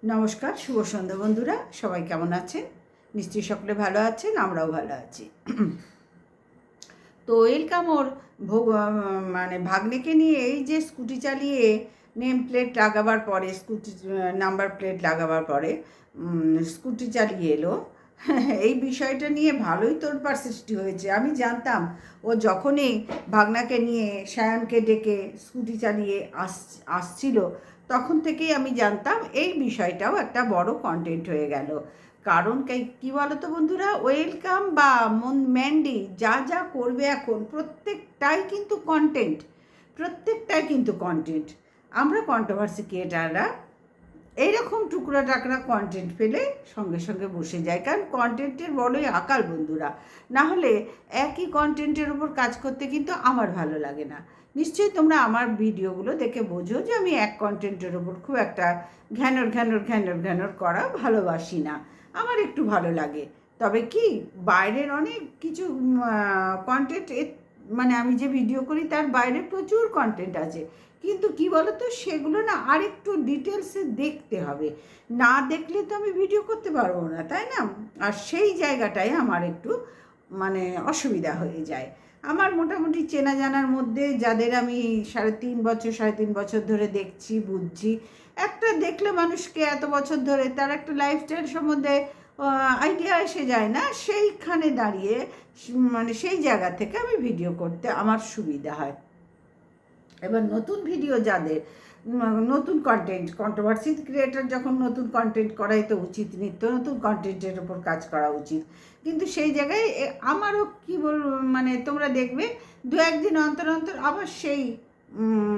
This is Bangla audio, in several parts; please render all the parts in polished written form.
নমস্কার, শুভ সন্ধ্যা বন্ধুরা। সবাই কেমন আছেন? নিশ্চয়ই সকলে ভালো আছেন, আমরাও ভালো আছি। তো ওয়েলকাম ওর মানে ভাগ্নেকে নিয়ে এই যে স্কুটি চালিয়ে নেম প্লেট লাগাবার পরে, স্কুটি নাম্বার প্লেট লাগাবার পরে স্কুটি চালিয়ে এলো। এই বিষয়টা নিয়ে ভালোই তোড়পাড় সৃষ্টি হয়েছে। আমি জানতাম ও যখনই ভাগনাকে নিয়ে সায়নকে ডেকে স্কুটি চালিয়ে আসছিল, তখন থেকেই আমি জানতাম এই বিষয়টাও একটা বড় কন্টেন্ট হয়ে গেল। কারণ কী বলো তো বন্ধুরা, ওয়েলকাম বা ম্যান্ডি যা যা করবে এখন প্রত্যেকটাই কিন্তু কন্টেন্ট। আমরা কন্ট্রোভার্সি ক্রিয়েটাররা এইরকম টুকরা টাকরা কন্টেন্ট পেলে সঙ্গে সঙ্গে বসে যায়, কারণ কন্টেন্টের বড়ই আকাল বন্ধুরা। না হলে একই কন্টেন্টের উপর কাজ করতে কিন্তু আমার ভালো লাগে না। নিশ্চয়ই তোমরা আমার ভিডিওগুলো দেখে বোঝো যে আমি এক কন্টেন্টের ওপর খুব একটা ঘ্যানর করা ভালোবাসি না। আমার একটু ভালো লাগে, তবে কি বাইরের অনেক কিছু কন্টেন্ট, মানে আমি যে ভিডিও করি তার বাইরে প্রচুর কন্টেন্ট আছে, কিন্তু কি বলো তো, সেগুলো না আর একটু ডিটেলসে দেখতে হবে। না দেখলে তো আমি ভিডিও করতে পারবো না, তাই না? আর সেই জায়গাটায় আমার একটু মানে অসুবিধা হয়ে যায়। আমার মোটামুটি চেনা জানার মধ্যে যাদের আমি সাড়ে তিন বছর ধরে দেখছি, বুঝছি, একটা দেখলে মানুষকে এত বছর ধরে তার একটা লাইফস্টাইল সম্বন্ধে আইডিয়া এসে যায় না? সেইখানে দাঁড়িয়ে মানে সেই জায়গা থেকে আমি ভিডিও করতে আমার সুবিধা হয়। এবার নতুন ভিডিও যাদের নতুন কন্ট্রোভার্সি ক্রিয়েটার যখন নতুন কন্টেন্ট করাই তো উচিত, নিত্য নতুন কন্টেন্টের ওপর কাজ করা উচিত। কিন্তু সেই জায়গায় আমারও কী মানে তোমরা দেখবে দু একদিন অন্তর অন্তর আবার সেই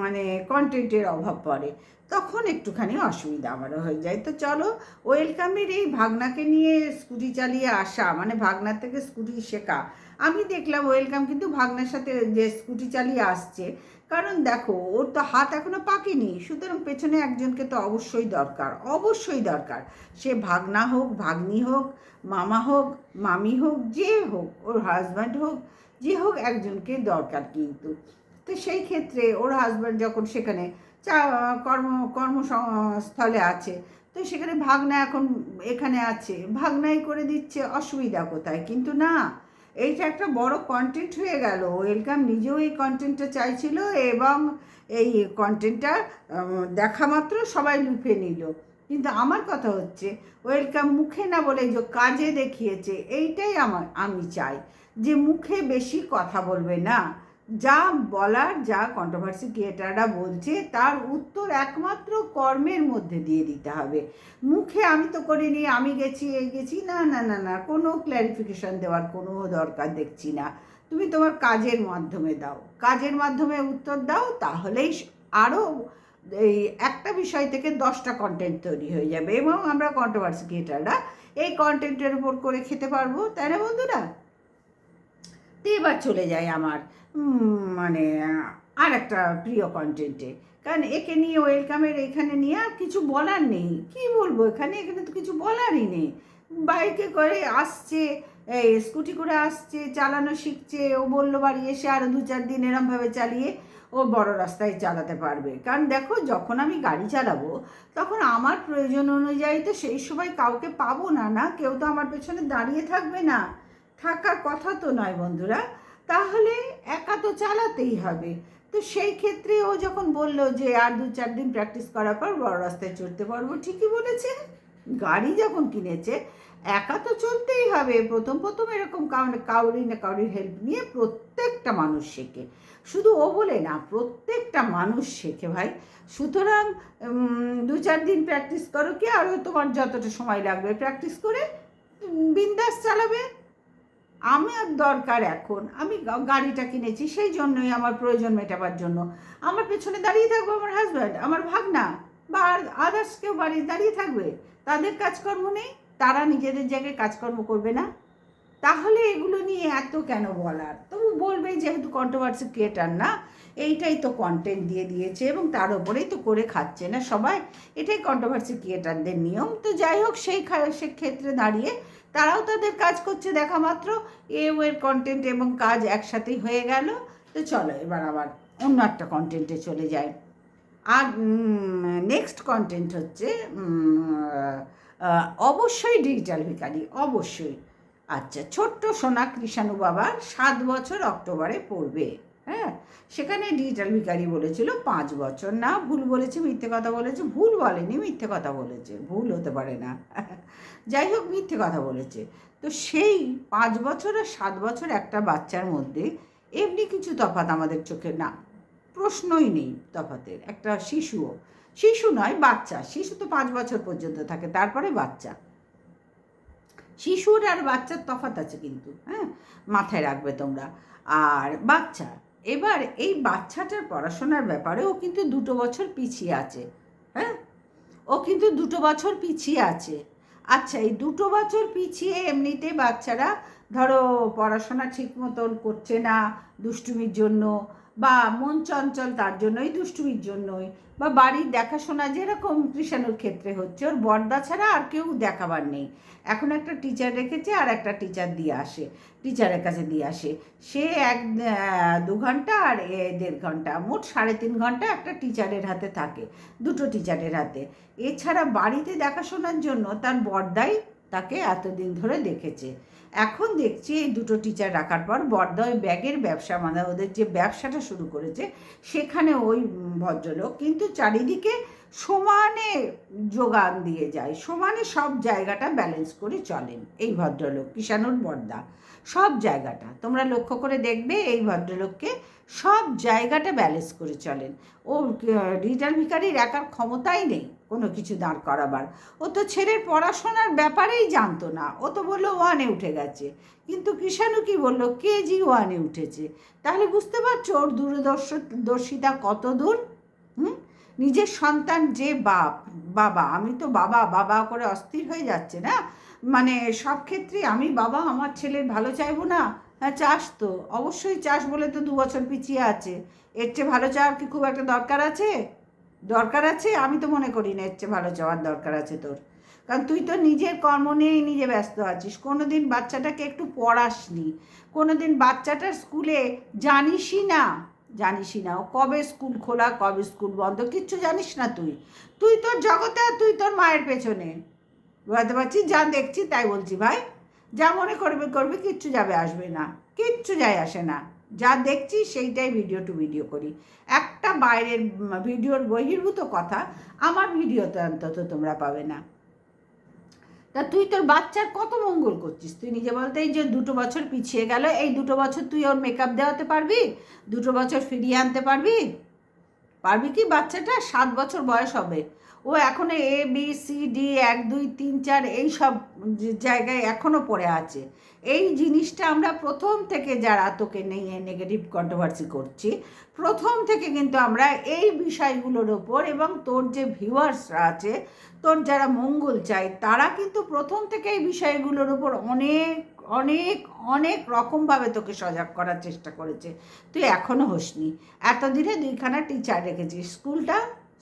মানে কন্টেন্টের অভাব পড়ে, তখন একটুখানি অসুবিধা আমারও হয়ে যায়। তো চলো, ওয়েলকামের এই ভাগনাকে নিয়ে স্কুটি চালিয়ে আসা, মানে ভাগনার থেকে স্কুটি শেখা। আমি দেখলাম ওয়েলকাম কিন্তু ভাগনার সাথে যে স্কুটি চালিয়ে আসছে, কারণ দেখো ওর তো হাত এখনো পাকেনি, সুতরাং পেছনে একজনকে তো অবশ্যই দরকার। সে ভাগনা হোক, ভাগ্নি হোক, মামা হোক, মামি হোক, যে হোক, ওর হাজব্যান্ড হোক, যে হোক, একজনকে দরকার কিন্তু। তো সেই ক্ষেত্রে ওর হাজব্যান্ড যখন সেখানে কর্মস্থলে আছে, তো সেখানে ভাগনা এখন এখানে আছে, ভাগনাই করে দিচ্ছে, অসুবিধা কোথায়? কিন্তু না, এইটা একটা বড় কন্টেন্ট হয়ে গেল। ওয়েলকাম নিজেও এই কন্টেন্টটা চাইছিল, এবং এই কন্টেন্টটা দেখা মাত্র সবাই লুফে নিল। কিন্তু আমার কথা হচ্ছে, ওয়েলকাম মুখে না বলে যে কাজে দেখিয়েছে, এইটাই আমি চাই যে মুখে বেশি কথা বলবে না, যা বলার, যা কন্ট্রোভার্সি ক্রিয়েটাররা বলছে তার উত্তর একমাত্র কর্মের মধ্যে দিয়ে দিতে হবে। মুখে আমি তো করিনি, আমি গেছি, এই গেছি, না না না না, কোনো ক্ল্যারিফিকেশান দেওয়ার কোনো দরকার দেখছি না। তুমি তোমার কাজের মাধ্যমে দাও, কাজের মাধ্যমে উত্তর দাও, তাহলেই আরও এই একটা বিষয় থেকে 10টা কন্টেন্ট তৈরি হয়ে যাবে, এবং আমরা কন্ট্রোভার্সি ক্রিয়েটাররা এই কন্টেন্টের উপর করে খেতে পারবো, তাই না বন্ধুরা? তো এবার চলে যাই আমার মানে আর একটা প্রিয় কন্টেন্টে। কারণ একে নিয়ে, ওয়েলকামের এখানে নিয়ে আর কিছু বলার নেই। কি বলবো, এখানে তো কিছু বলারই নেই। বাইকে করে আসছে, স্কুটি করে আসছে, চালানো শিখছে। ও বললো বাড়ি এসে আরও 2-4 দিন এরমভাবে চালিয়ে ও বড় রাস্তায় চালাতে পারবে। কারণ দেখো, যখন আমি গাড়ি চালাবো তখন আমার প্রয়োজন অনুযায়ী তো সেই সময় কাউকে পাবো না, না কেউ তো আমার পেছনে দাঁড়িয়ে থাকবে না, থাকার কথা তো নয় বন্ধুরা। তাহলে একা তো চালাতেই হবে। তো সেই ক্ষেত্রে ও যখন বললো যে আর 2-4 দিন প্র্যাকটিস করার পর বড় রাস্তায় চড়তে পারবো, ঠিকই বলেছে। গাড়ি যখন কিনেছে, একা তো চলতেই হবে। প্রথম এরকম কাউরির হেল্প নিয়ে প্রত্যেকটা মানুষ শেখে, শুধু ও বলে না, প্রত্যেকটা মানুষ শেখে ভাই। সুতরাং 2-4 দিন প্র্যাকটিস করো, কি আরও তোমার যতটা সময় লাগবে প্র্যাকটিস করে বিন্দাস চালাবে। আমার দরকার এখন, আমি গাড়িটা কিনেছি সেই জন্যই, আমার প্রয়োজন মেটাবার জন্য। আমার পেছনে দাঁড়িয়ে থাকবো আমার হাজব্যান্ড, আমার ভাগনা, বা আদার্স কেউ বাড়িতে দাঁড়িয়ে থাকবে? তাদের কাজকর্ম নেই? তারা নিজেদের জায়গায় কাজকর্ম করবে না? তাহলে এগুলো নিয়ে এত কেন বলার? তবু বলবে, যেহেতু কন্ট্রোভার্সি ক্রিয়েটার না, এইটাই তো কন্টেন্ট দিয়ে দিয়েছে এবং তার ওপরেই তো করে খাচ্ছে না সবাই। এটাই কন্ট্রোভার্সি ক্রিয়েটারদের নিয়ম। তো যাই হোক, সেই ক্ষেত্রে দাঁড়িয়ে তারাও তাদের কাজ করছে দেখা মাত্র, এর কন্টেন্ট এবং কাজ একসাথেই হয়ে গেল। তো চলো এবার আবার অন্য একটা কন্টেন্টে চলে যায়। আর নেক্সট কন্টেন্ট হচ্ছে অবশ্যই ডিজিটাল ভিখারি, অবশ্যই। আচ্ছা, ছোট্ট সোনা কৃষাণু বাবার 7 বছর অক্টোবরে পড়বে। হ্যাঁ, সেখানে ডিজিটাল ভিখারি বলেছিল 5 বছর। না, ভুল বলেছে, মিথ্যে কথা বলেছে। ভুল বলেনি, মিথ্যে কথা বলেছে। ভুল হতে পারে না। যাই হোক, মিথ্যে কথা বলেছে। তো সেই 5 বছর আর 7 বছর একটা বাচ্চার মধ্যে এমনি কিছু তফাৎ আমাদের চোখে না, প্রশ্নই নেই তফাতের। একটা শিশুও, শিশু নয় বাচ্চা, শিশু তো 5 বছর পর্যন্ত থাকে, তারপরে বাচ্চা। শিশুর আর বাচ্চার তফাৎ আছে কিন্তু, হ্যাঁ, মাথায় রাখবে তোমরা। আর বাচ্চা, এবার এই বাচ্চাটার পড়াশোনার ব্যাপারে ও কিন্তু 2 বছর পিছিয়ে আছে। হ্যাঁ, ও কিন্তু 2 বছর পিছিয়ে আছে। আচ্ছা, এই 2 বছর পিছিয়ে এমনিতে বাচ্চারা ধরো পড়াশোনা ঠিক মতন করছে না দুষ্টুমির জন্য, বা মন চঞ্চল তার জন্যই, দুষ্টুমির জন্যই, বা বাড়ির দেখাশোনা যেরকম কৃষাণুর ক্ষেত্রে হচ্ছে, ওর বড়দা ছাড়া আর কেউ দেখাবার নেই। এখন একটা টিচার রেখেছে, আর একটা টিচার দিয়ে আসে, টিচারের কাছে দিয়ে আসে। সে 2 ঘন্টা আর 1.5 ঘন্টা, মোট 3.5 ঘন্টা একটা টিচারের হাতে থাকে, 2 টিচারের হাতে। এছাড়া বাড়িতে দেখাশোনার জন্য তার বড়দাই তাকে এতদিন ধরে দেখেছে। এখন দেখছি এই 2 টিচার রাখার পর বড়দা ওই ব্যাগের ব্যবসা, মানে ওদের যে ব্যবসাটা শুরু করেছে, সেখানে ওই ভদ্রলোক কিন্তু চারিদিকে সমানে যোগান দিয়ে যায়, সমানে সব জায়গাটা ব্যালেন্স করে চলেন এই ভদ্রলোক, কৃষাণুর বড়দা। সব জায়গাটা তোমরা লক্ষ্য করে দেখবে, এই ভদ্রলোককে সব জায়গাটা ব্যালেন্স করে চলেন। ও ডিজিটাল ভিখারির একার ক্ষমতাই নেই কোনো কিছু দাঁড় করাবার। ও তো ছেলের পড়াশোনার ব্যাপারেই জানতো না, ও তো বললো 1-এ উঠে গেছে, কিন্তু কৃষাণু কি বললো KG 1-এ উঠেছে। তাহলে বুঝতে পারছো ওর দূরদর্শিতা কত দূর। নিজের সন্তান যে বাবা, আমি তো বাবা বাবা করে অস্থির হয়ে যাচ্ছে না, মানে সব ক্ষেত্রে আমি বাবা, আমার ছেলের ভালো চাইবো না? হ্যাঁ, চাস তো, অবশ্যই চাস, বলে তো 2 বছর পিছিয়ে আছে। এর চেয়ে ভালো চাওয়ার কি খুব একটা দরকার আছে? দরকার আছে? আমি তো মনে করি না এর চেয়ে ভালো চাওয়ার দরকার আছে তোর। কারণ তুই তো নিজের কর্ম নিয়েই নিজে ব্যস্ত আছিস, কোনো দিন বাচ্চাটাকে একটু পড়াসনি, কোনো দিন বাচ্চাটার স্কুলে জানিসই না ও কবে স্কুল খোলা কবে স্কুল বন্ধ, কিচ্ছু জানিস না তুই। তুই তোর জগতে, আর তুই তোর মায়ের পেছনে। বুঝতে পারছি, যা দেখছি তাই বলছি ভাই। যা মনে করবি, কিচ্ছু যাবে আসবে না, কিচ্ছু যায় আসে না। যা দেখছি সেইটাই ভিডিও টু ভিডিও করি। একটা বাইরের ভিডিওর বহির্ভূত কথা আমার ভিডিওতে অন্তত তোমরা পাবে না। তা তুই তোর বাচ্চার কত মঙ্গল করছিস তুই নিজে বলতে? এই যে 2 বছর পিছিয়ে গেল, এই 2 বছর তুই ওর মেকআপ দেওয়াতে পারবি? 2 বছর ফিরিয়ে আনতে পারবি? কি? বাচ্চাটা 7 বছর বয়স হবে, ও এখনো ABCD 1 2 3 4 এই সব জায়গায় এখনো পড়ে আছে। এই জিনিসটা আমরা প্রথম থেকে যারা তোকে নিয়ে নেগেটিভ কন্ট্রোভার্সি করছি, প্রথম থেকে কিন্তু আমরা এই বিষয়গুলোর ওপর, এবং তোর যে ভিউয়ার্সরা আছে, তোর যারা মঙ্গল চায়, তারা কিন্তু প্রথম থেকে এই বিষয়গুলোর ওপর অনেক অনেক অনেক রকমভাবে তোকে সজাগ করার চেষ্টা করেছে। তুই এখনও হোসনি। এতদিনে 2খানা টিচার রেখেছিস,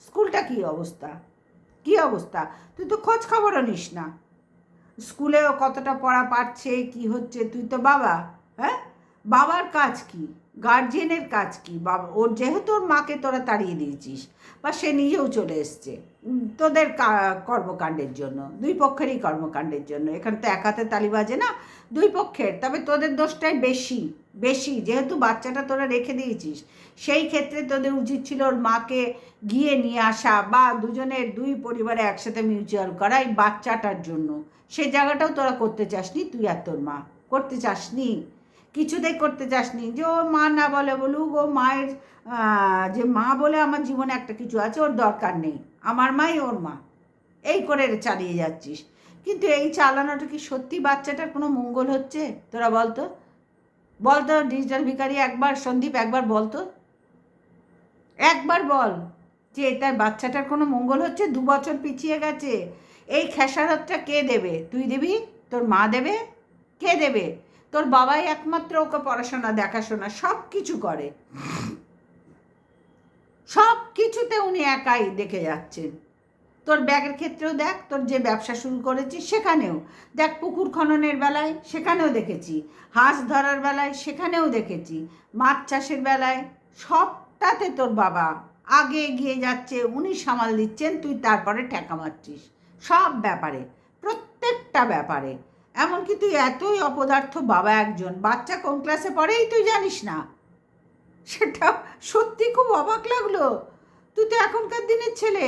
স্কুলটা কী অবস্থা? তুই তো খোঁজ খবরও নিস না স্কুলেও কতটা পড়া পাচ্ছে, কি হচ্ছে। তুই তো বাবা, হ্যাঁ, বাবার কাজ কি, গার্জিয়ানের কাজ কি? বাবা, ওর যেহেতু ওর মাকে তোরা তাড়িয়ে দিয়েছিস, বা সে নিজেও চলে এসছে তোদের কর্মকাণ্ডের জন্য, 2 পক্ষেরই কর্মকাণ্ডের জন্য। এখানে তো এক হাতে তালি বাজে না, 2 পক্ষের। তবে তোদের দোষটাই বেশি, যেহেতু বাচ্চাটা তোরা রেখে দিয়েছিস। সেই ক্ষেত্রে তোদের উচিত ছিল ওর মাকে গিয়ে নিয়ে আসা, বা দুজনের 2 পরিবারে একসাথে মিউচুয়াল করা এই বাচ্চাটার জন্য। সে জায়গাটাও তোরা করতে চাসনি, তুই আর তোর মা করতে চাসনি, কিছুতেই করতে চাসনি। যে ও মা না বলুক, ও মায়ের যে মা বলে আমার জীবনে একটা কিছু আছে, ওর দরকার নেই, আমার মাই ওর মা, এই করে চালিয়ে যাচ্ছিস। কিন্তু এই চালানোটা কি সত্যি বাচ্চাটার কোনো মঙ্গল হচ্ছে? তোরা বলতো ডিজিটাল ভিখারি, একবার সন্দীপ, একবার বল যে তার বাচ্চাটার কোনো মঙ্গল হচ্ছে? 2 বছর পিছিয়ে গেছে। এই খেসারতটা কে দেবে? তুই দিবি? তোর মা দেবে? কে দেবে? তোর বাবাই একমাত্র ওকে পড়াশোনা দেখাশোনা সব কিছু করে, সব কিছুতে উনি একাই দেখে যাচ্ছেন। তোর ব্যাগের ক্ষেত্রেও দেখ, তোর যে ব্যবসা শুরু করেছিস সেখানেও দেখ, পুকুর খননের বেলায় সেখানেও দেখেছি, হাঁস ধরার বেলায় সেখানেও দেখেছি, মাছ চাষের বেলায়, সবটাতে তোর বাবা আগে এগিয়ে যাচ্ছে, উনি সামাল দিচ্ছেন, তুই তারপরে ঠেকা মারছিস সব ব্যাপারে, প্রত্যেকটা ব্যাপারে। এমনকি তুই এতই অপদার্থ বাবা একজন, বাচ্চা কোন ক্লাসে পড়েই তুই জানিস না, সেটা সত্যি খুব অবাক লাগলো। তুই তো এখনকার দিনের ছেলে,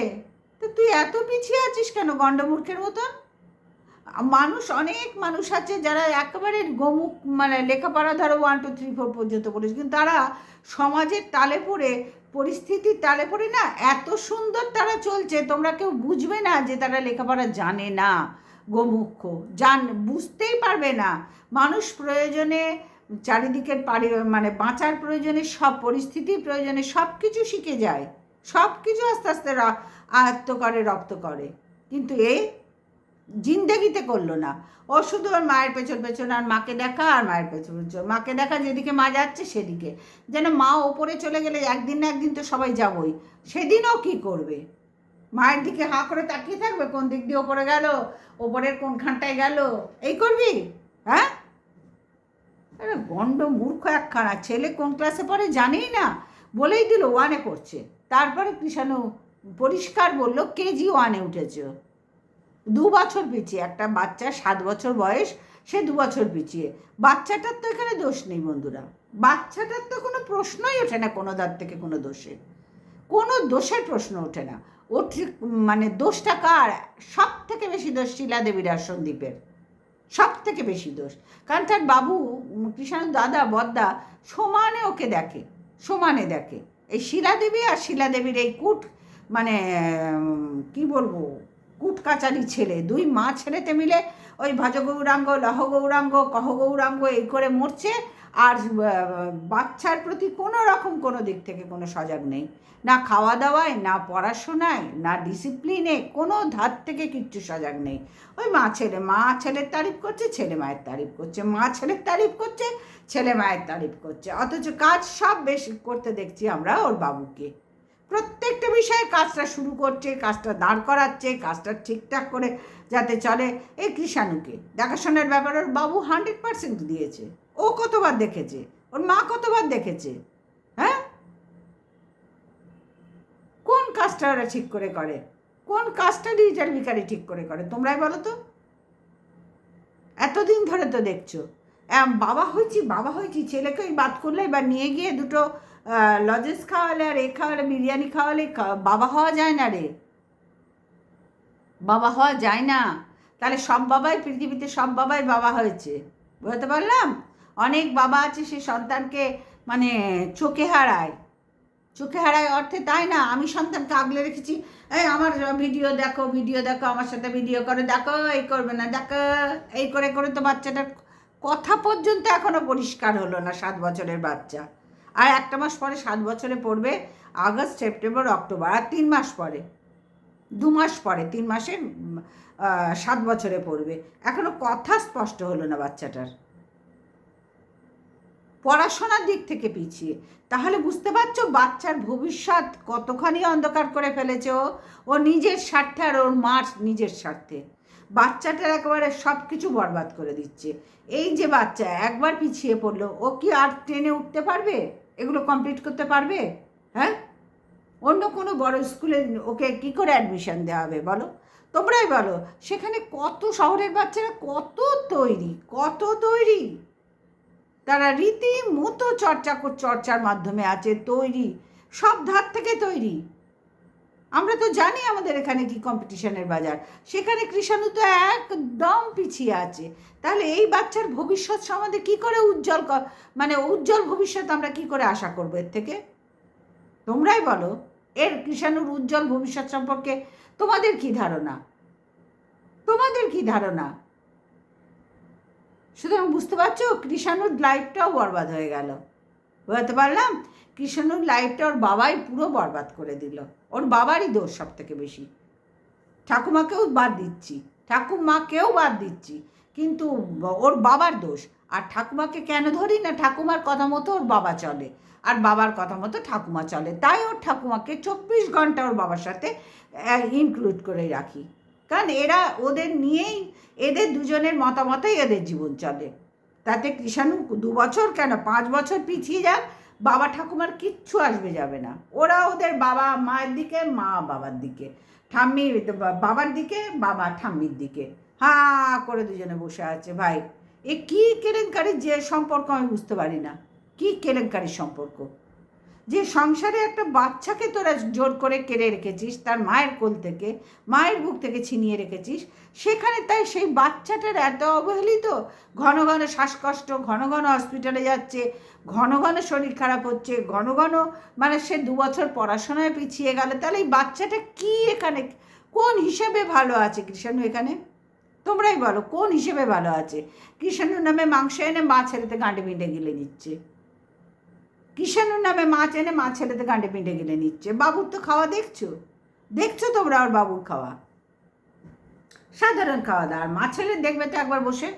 তো তুই এত পিছিয়ে আছিস কেন গণ্ডমূর্খের মতন? মানুষ, অনেক মানুষ আছে যারা একেবারে গোমুখ, মানে লেখাপড়া ধরো 1 2 3 4 পর্যন্ত পড়েছে, কিন্তু তারা সমাজের তালে পড়ে, পরিস্থিতির তালে পড়ে না এত সুন্দর তারা চলছে, তোমরা কেউ বুঝবে না যে তারা লেখাপড়া জানে না, গোমুখ, বুঝতেই পারবে না। মানুষ প্রয়োজনে, চারিদিকের মানে বাঁচার প্রয়োজনে, সব পরিস্থিতির প্রয়োজনে সব কিছু শিখে যায়, সব কিছু আস্তে আস্তে আয়ত্ত করে, রপ্ত করে, কিন্তু জিন্দেগিতে করলো না। ও শুধু ওর মায়ের পেছন পেছন, আর মাকে দেখা, আর মায়ের পেছন পেছন, মাকে দেখা, যেদিকে মা যাচ্ছে সেদিকে, যেন মা ওপরে চলে গেলে একদিন না একদিন তো সবাই যাবই, সেদিনও কি করবে? মায়ের দিকে হাঁ করে তাকিয়ে থাকবে কোন দিক দিয়ে ওপরে গেল, ওপরের কোনখানটায় গেল, এই করবি? হ্যাঁ, আরে গন্ড মূর্খ একখানা, ছেলে কোন ক্লাসে পড়ে জানেই না, বলেই দিল 1-এ পড়ছে, তারপরে কৃষাণু পরিষ্কার বললো KG 1-এ উঠেছে। 2 বছর পিছিয়ে, একটা বাচ্চা 7 বছর বয়স, সে 2 বছর পিছিয়ে। বাচ্চাটার তো এখানে দোষ নেই বন্ধুরা, বাচ্চাটার তো কোনো প্রশ্নই ওঠে না, কোনো ধার থেকে কোনো দোষের, কোনো দোষের প্রশ্ন ওঠে না। ও ঠিক, মানে দোষটা কার? সব থেকে বেশি দোষ শিলা দেবীর আর সন্দীপের, সব থেকে বেশি দোষ। কারণ তার বাবু, কৃষাণুর দাদা বদ্দা সমানে ওকে দেখে, সমানে দেখে। এই শিলা দেবী আর শিলা দেবীর এই মানে কি বলবো, কুটকাচারি ছেলে, 2 মা ছেলেতে মিলে ওই ভজ গৌরাঙ্গ, লহ গৌরাঙ্গ, কহ গৌরাঙ্গ এই করে মরছে, আর বাচ্চার প্রতি কোনো রকম কোনো দিক থেকে কোনো সজাগ নেই, না খাওয়া দাওয়ায়, না পড়াশোনায়, না ডিসিপ্লিনে, কোনো ধার থেকে কিচ্ছু সজাগ নেই। ওই মা ছেলের তারিফ করছে, ছেলে মায়ের তারিফ করছে, মা ছেলের তারিফ করছে, ছেলে মায়ের তারিফ করছে, অথচ কাজ সব বেশি করতে দেখছি আমরা ওর বাবুকে। প্রত্যেকটা বিষয়ে কাজটা শুরু করছে, কাজটা দাঁড় করাচ্ছে, কাজটা ঠিকঠাক করে যাতে চলে। এই কৃষাণুকে দেখাশোনার ব্যাপারে ওর বাবু 100% দিয়েছে। ও কতবার দেখেছে, ওর মা কতবার দেখেছে? হ্যাঁ, কোন কাজটা ওরা ঠিক করে করে? কোন কাজটা ডিজিটাল ভিখারি ঠিক করে করে? তোমরাই বলো তো। এতদিন ধরে তো দেখছো বাবা হয়েছি ছেলেকে ওই বাদ করলে, এবার নিয়ে গিয়ে দুটো লজেন্স খাওয়ালে, আর খাওয়ালে, বিরিয়ানি খাওয়ালে বাবা হওয়া যায় না রে, বাবা হওয়া যায় না। তাহলে সব বাবাই পৃথিবীতে, সব বাবাই বাবা হয়েছে, বুঝতে পারলাম? অনেক বাবা আছে সে সন্তানকে মানে চোখে হারায়, চোখে হারায় অর্থে তাই না, আমি সন্তানকে আগলে রেখেছি, এই আমার ভিডিও দেখো, ভিডিও দেখো, আমার সাথে ভিডিও করে দেখো, এই করবে না দেখো, এই করে করে তো বাচ্চাটার কথা পর্যন্ত এখনও পরিষ্কার হলো না, 7 বছরের বাচ্চা। আর 1 মাস পরে 7 বছরে পড়বে, আগস্ট সেপ্টেম্বর অক্টোবর, আর 3 মাস পরে, 2 মাস পরে, 3 মাসের 7 বছরে পড়বে, এখনও কথা স্পষ্ট হলো না বাচ্চাটার, পড়াশোনার দিক থেকে পিছিয়ে। তাহলে বুঝতে পারছো বাচ্চার ভবিষ্যৎ কতখানি অন্ধকার করে ফেলেছে ও নিজের স্বার্থে, আর ওর মার নিজের স্বার্থে বাচ্চাটার একেবারে সব কিছু বরবাদ করে দিচ্ছে। এই যে বাচ্চা একবার পিছিয়ে পড়লো, ও কি আর ট্রেনে উঠতে পারবে? এগুলো কমপ্লিট করতে পারবে? হ্যাঁ, অন্য কোনো বড় স্কুলে ওকে কি করে অ্যাডমিশন দেওয়া হবে বলো? তোমরাই বলো। সেখানে কত শহরের বাচ্চারা কত তৈরি, তারা রীতিমতো চর্চার মাধ্যমে আছে, তৈরি, সব ধার থেকে তৈরি। আমরা তো জানি আমাদের এখানে কি কম্পিটিশনের বাজার, সেখানে কৃষাণু তো একদম পিছিয়ে আছে। তাহলে এই বাচ্চার ভবিষ্যৎ সম্বন্ধে কী করে উজ্জ্বল ভবিষ্যৎ আমরা কি করে আশা করবো এর থেকে? তোমরাই বলো, এর কৃষাণুর উজ্জ্বল ভবিষ্যৎ সম্পর্কে তোমাদের কি ধারণা? সুতরাং বুঝতে পারছো, কৃষাণুর লাইফটাও বরবাদ হয়ে গেল, বুঝতে পারলাম? কৃষাণুর লাইফটা ওর বাবাই পুরো বরবাদ করে দিল, ওর বাবারই দোষ সব থেকে বেশি। ঠাকুমাকেও বাদ দিচ্ছি, কিন্তু ওর বাবার দোষ। আর ঠাকুমাকে কেন ধরি না? ঠাকুমার কথা মতো ওর বাবা চলে, আর বাবার কথা মতো ঠাকুমা চলে, তাই ওর ঠাকুমাকে 24 ঘন্টা ওর বাবার সাথে ইনক্লুড করে রাখি। কারণ এরা ওদের নিয়েই, এদের দুজনের মতামতেই এদের জীবন চলে। তাতে কৃষাণু 2 বছর কেন 5 বছর পিছিয়ে যাক, বাবা ঠাকুমার কিচ্ছু আসবে যাবে না, ওরা ওদের বাবা মায়ের দিকে, মা বাবার দিকে, ঠাম্মি বাবার দিকে, বাবা ঠাম্মির দিকে হা করে দুজনে বসে আছে। ভাই এ কী কেলেঙ্কারির যে সম্পর্ক আমি বুঝতে পারি না, কী কেলেঙ্কারির সম্পর্ক, যে সংসারে একটা বাচ্চাকে তোরা জোর করে কেড়ে রেখেছিস তার মায়ের কোল থেকে, মায়ের বুক থেকে ছিনিয়ে রেখেছিস, সেখানে তাই সেই বাচ্চাটার এত অবহেলিত, ঘন ঘন শ্বাসকষ্ট, ঘন ঘন হসপিটালে যাচ্ছে, ঘন ঘন শরীর খারাপ হচ্ছে, ঘন ঘন মানে সে 2 বছর পড়াশোনায় পিছিয়ে গেল, তাহলে এই বাচ্চাটা কি এখানে কোন হিসেবে ভালো আছে কৃষাণু? এখানে তোমরাই বলো কোন হিসেবে ভালো আছে? কৃষাণুর নামে মাংস এনে মা ছেলেতে গাঁটে পিঁটে গিলে নিচ্ছে, কৃষাণুর নামে মাছ এনে মা ছেলেতে গাঁটে পিঁটে গিলে নিচ্ছে। বাবুর তো খাওয়া দেখছো, দেখছো তোমরা ওর বাবুর খাওয়া, সাধারণ খাওয়া দাওয়া। আর মা ছেলে দেখবে তো একবার বসে।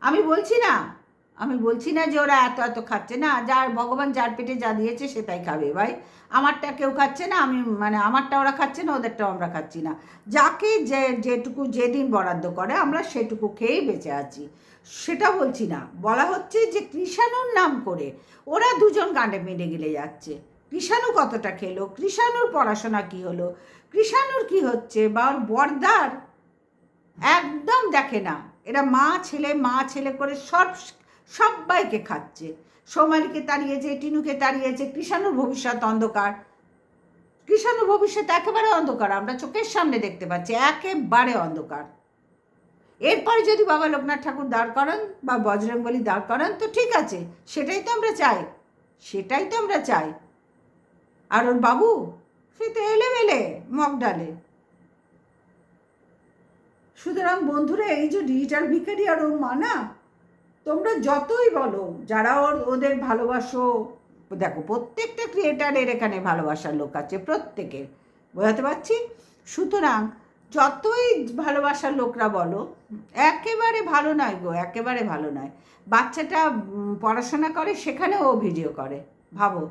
আমি বলছি না যে ওরা এত এত খাচ্ছে না, যার ভগবান যার পেটে যা দিয়েছে সে তাই খাবে ভাই। আমারটা কেউ খাচ্ছে না, আমি মানে আমারটা ওরা খাচ্ছে না, ওদেরটাও আমরা খাচ্ছি না। যাকে যেটুকু যেদিন বরাদ্দ করে আমরা সেটুকু খেয়েই বেঁচে আছি, সেটা বলছি না। বলা হচ্ছে যে কৃষাণুর নাম করে ওরা দুজন গাঁডে মেরে গিলে যাচ্ছে। কৃষাণু কতটা খেলো, কৃষাণুর পড়াশোনা কি হলো, কৃষাণুর কি হচ্ছে, বা ওর বর্দার একদম দেখে না। এরা মা ছেলে করে সবাইকে খাচ্ছে। সোমালিকে তাড়িয়েছে, টিনুকে তাড়িয়েছে, কৃষাণুর ভবিষ্যৎ অন্ধকার, কৃষাণুর ভবিষ্যৎ একেবারে অন্ধকার, আমরা চোখের সামনে দেখতে পাচ্ছি, একেবারে অন্ধকার। এরপরে যদি বাবা লোকনাথ ঠাকুর দাঁড় করান বা বজরংবলী দাঁড় করান তো ঠিক আছে, সেটাই তো আমরা চাই। আর ওর বাবু সে তো এলেবেলে মগ ডালে। সুতরাং বন্ধুরা, এই যে ডিজিটাল ভিখারি আর ওর মা না, তোমরা যতই বলো, যারা ওদের ভালোবাসো, দেখো প্রত্যেকটা ক্রিয়েটারের এখানে ভালোবাসার লোক আছে, প্রত্যেকের, বোঝাতে পারছি। সুতরাং যতই ভালোবাসার লোকরা বলো, একেবারে ভালো নয় গো, একেবারে ভালো নয়। বাচ্চাটা পড়াশোনা করে, সেখানেও ও ভিডিও করে, ভাবো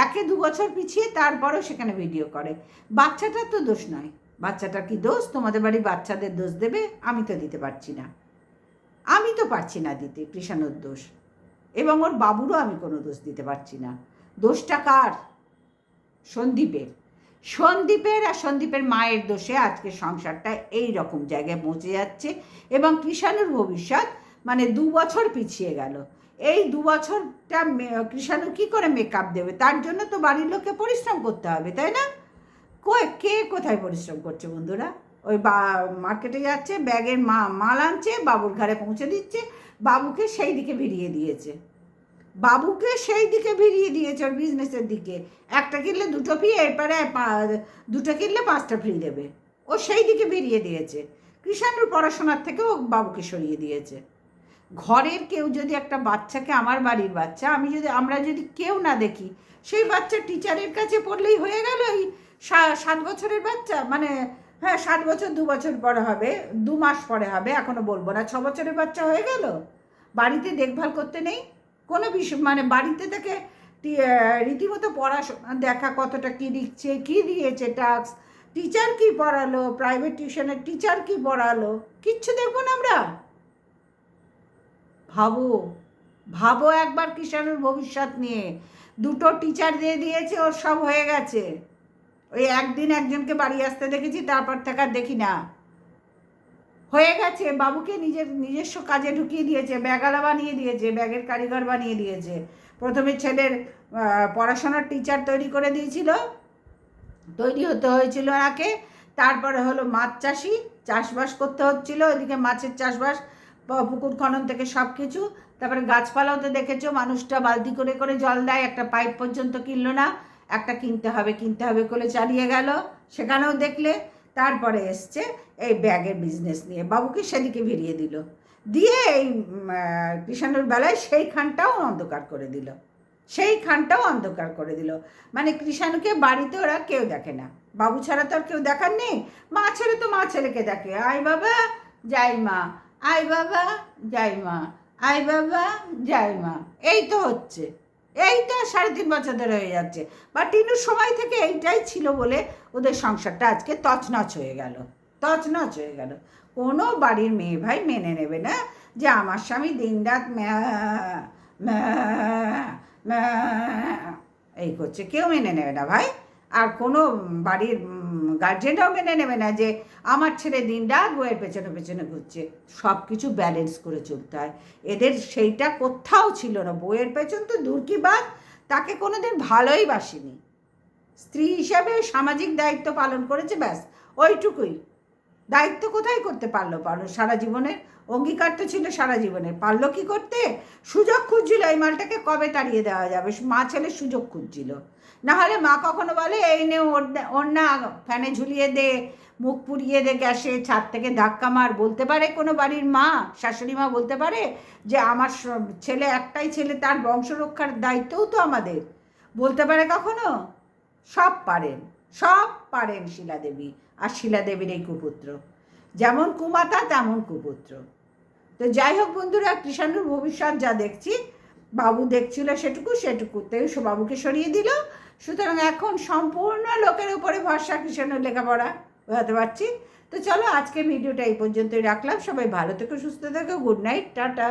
1-2 বছর পিছিয়ে তারপরেও সেখানে ভিডিও করে। বাচ্চাটার তো দোষ নয়, বাচ্চাটার কি দোষ? তোমাদের বাড়ি বাচ্চাদের দোষ দেবে? আমি তো দিতে পারছি না দিতে কৃষাণুর দোষ, এবং ওর বাবুরও আমি কোনো দোষ দিতে পারছি না। দোষটা কার? সন্দীপের আর সন্দীপের মায়ের দোষে আজকে সংসারটা এই রকম জায়গায় পৌঁছে যাচ্ছে, এবং কৃষাণুর ভবিষ্যৎ মানে 2 বছর পিছিয়ে গেল। এই 2 বছরটা কৃষাণু কী করে মেকআপ দেবে? তার জন্য তো বাড়ির লোককে পরিশ্রম করতে হবে, তাই না? কে কোথায় পরিশ্রম করছে বন্ধুরা? ওই মার্কেটে যাচ্ছে, ব্যাগের মাল আনছে, বাবুর ঘরে পৌঁছে দিচ্ছে, বাবুকে সেই দিকে ভিড়িয়ে দিয়েছে, ওর বিজনেসের দিকে। একটা কিনলে 2টো ফ্রি, এরপরে 2টো কিনলে 5টা ফ্রি দেবে, ও সেই দিকে ভিড়িয়ে দিয়েছে। কৃষাণুর পড়াশোনার থেকেও বাবুকে সরিয়ে দিয়েছে। ঘরের কেউ যদি একটা বাচ্চাকে, আমার বাড়ির বাচ্চা, আমরা যদি কেউ না দেখি, সেই বাচ্চা টিচারের কাছে পড়লেই হয়ে গেল। এই 7 বছরের বাচ্চা, মানে হ্যাঁ 7 বছর 2 বছর পরে হবে, 2 মাস পরে হবে, এখনো বলবো না, 6 বছরের বাচ্চা হয়ে গেল। বাড়িতে দেখভাল করতে নেই কোনো বিষয়, মানে বাড়িতে থেকে রীতিমতো পড়াশোনা দেখা, কতটা কী দিচ্ছে, কী দিয়েছে টাস্ক, টিচার কী পড়ালো, প্রাইভেট টিউশনের টিচার কী পড়ালো, কিচ্ছু দেখবো না আমরা। ভাবো একবার কৃষাণুর ভবিষ্যৎ নিয়ে। 2টো টিচার দিয়ে দিয়েছে, ওর সব হয়ে গেছে। ওই একদিন একজনকে বাড়ি আসতে দেখেছি, তারপর থেকে আর দেখি না। হয়ে গেছে, বাবুকে নিজস্ব কাজে ঢুকিয়ে দিয়েছে, ব্যাগালা বানিয়ে দিয়েছে, ব্যাগের কারিগর বানিয়ে দিয়েছে। প্রথমে ছেলের পড়াশোনার টিচার তৈরি করে দিয়েছিল, তৈরি হতে হয়েছিল ওনাকে। তারপরে হলো মাছ চাষি, চাষবাস করতে হচ্ছিল, ওইদিকে মাছের চাষবাস, পুকুর খনন থেকে সব কিছু। তারপরে গাছপালাও তো দেখেছো, মানুষটা বালতি করে করে জল দেয়, একটা পাইপ পর্যন্ত কিনলো না, একটা কিনতে হবে করে চালিয়ে গেল, সেখানেও দেখলে। তারপরে এসছে এই ব্যাগের বিজনেস নিয়ে, বাবুকে সেদিকে ভিড়িয়ে দিল, দিয়ে এই কৃষাণুর বেলায় সেইখানটাও অন্ধকার করে দিল। মানে কৃষাণুকে বাড়িতে ওরা কেউ দেখে না, বাবু ছাড়া তো আর কেউ দেখার নেই। মা ছেলে তো মা ছেলেকে দেখে, আয় বাবা যাই মা, আয় বাবা যাই মা, আয় বাবা যাই মা, এই তো হচ্ছে, এই তো 3.5 বছর ধরে হয়ে যাচ্ছে। বা টিনুর সময় থেকে এইটাই ছিল বলে ওদের সংসারটা আজকে তছনছ হয়ে গেল। কোনো বাড়ির মেয়ে ভাই মেনে নেবে না যে আমার স্বামী দিনরাত এই করছে, কেউ মেনে নেবে না ভাই। আর কোনো বাড়ির গার্জেনরাও মেনে নেবে না যে আমার ছেলে দিন রাত বইয়ের পেছনে পেছনে ঘুরছে। সব কিছু ব্যালেন্স করে চলতে হয়। এদের সেইটা কোথাও ছিল না। বইয়ের পেছন তো দূর কি বাদ, তাকে কোনোদিন ভালোই বাসেনি। স্ত্রী হিসাবে সামাজিক দায়িত্ব পালন করেছে, ব্যাস ওইটুকুই। দায়িত্ব কোথায় করতে পারলো সারা জীবনের অঙ্গীকার তো ছিল সারা জীবনের, পারলো কি করতে? সুযোগ খুঁজছিল এই মালটাকে কবে তাড়িয়ে দেওয়া যাবে, মা ছেলের সুযোগ খুঁজছিল। না হলে মা কখনো বলে এই নে ওর না ফ্যানে ঝুলিয়ে দে, মুখ পুড়িয়ে দে গ্যাসে, ছাদ থেকে ধাক্কা মার? বলতে পারে কোনো বাড়ির মা, শাশুড়ি মা বলতে পারে যে আমার ছেলে একটাই ছেলে, তার বংশ রক্ষার দায়িত্বও তো আমাদের? বলতে পারে কখনো? সব পারেন, সব পারেন শিলাদেবী। আর শিলাদেবীর এই কুপুত্র যেমন কুমাতা তেমন কুপুত্র। তো যাই হোক বন্ধুরা, কৃষাণুর ভবিষ্যৎ যা দেখছি, বাবু দেখছিল সেটুকুতেই বাবুকে সরিয়ে দিল। সুতরাং এখন সম্পূর্ণ লোকের উপরে ভরসা কৃষাণুর লেখাপড়া বোঝাতে পারছি। তো চলো আজকে ভিডিওটা এই পর্যন্তই রাখলাম। সবাই ভালো থেকো, সুস্থ থেকো, গুড নাইট, টাটা।